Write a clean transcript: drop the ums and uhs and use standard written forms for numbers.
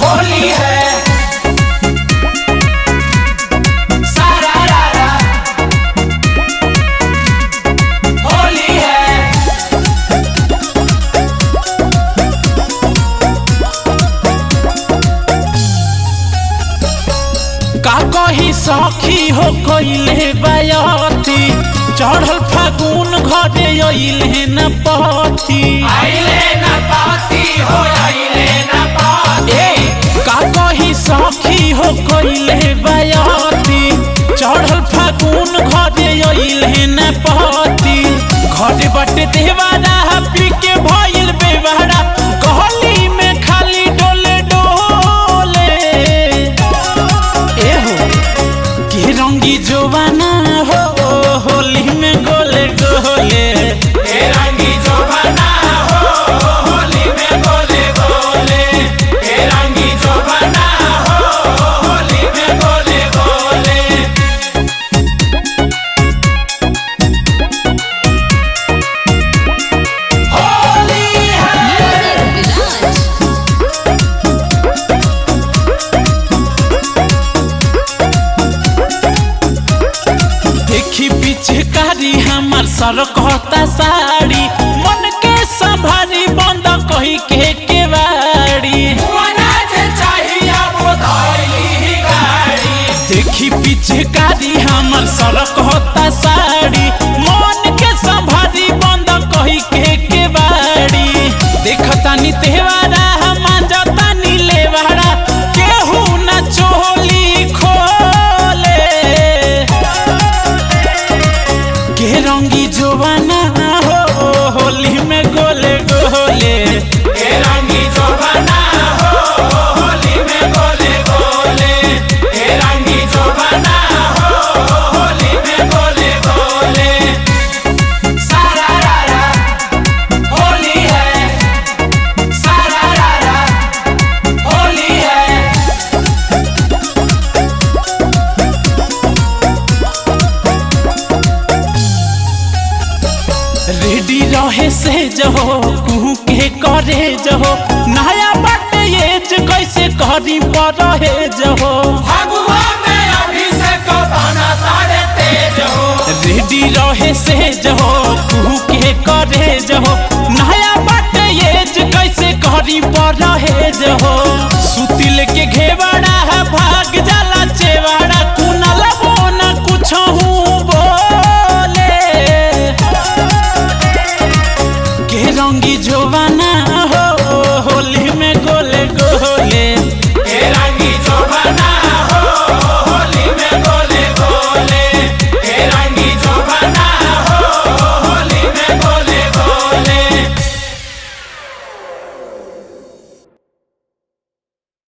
होली है सारा रारा होली है। का कही सखी हो कइले बयाती चढ़ल फागुन घरे अइले न पाती आइले न पाती हो आइले न पाती। का कही सखी हो कइले बयाती चढ़ल फागुन घरे अइले न पाती घरे बटे देवारा पी के भइल बेवारा गली में खाली डोले डोले एहो के रंगी जोवाना हो होली में गोले गोले के रंगी जोवाना हो होली में गोले गोले के रंगी जोवाना हो होली में गोले गोले। होली है देखी पिचकारी हमार सर कहता साड़ी मन के संभारी बंद कही के केवाड़ी देखी पिचकारी हमार सर कहता साड़ी मन के संभारी बंद कही के केवाड़ी देखतानी तेवारा हम जतानी लेवारा केहू न चोली खोले के रंगी जोवाना हो होली में गोले गोले के रंगी जोवाना हो होली में गोले गोले के रंगी जोवाना हो होली में गोले गोले। सारा रारा होली है सारा रारा होली है। रेडी रहे से जहो कुहू के करे जहो नया बाटे ये कैसे करी पर रहे जहो फगुआ में अभिषेक बना तारे तेज हो रेडी रहे से जहो कुहू के करे जहो नया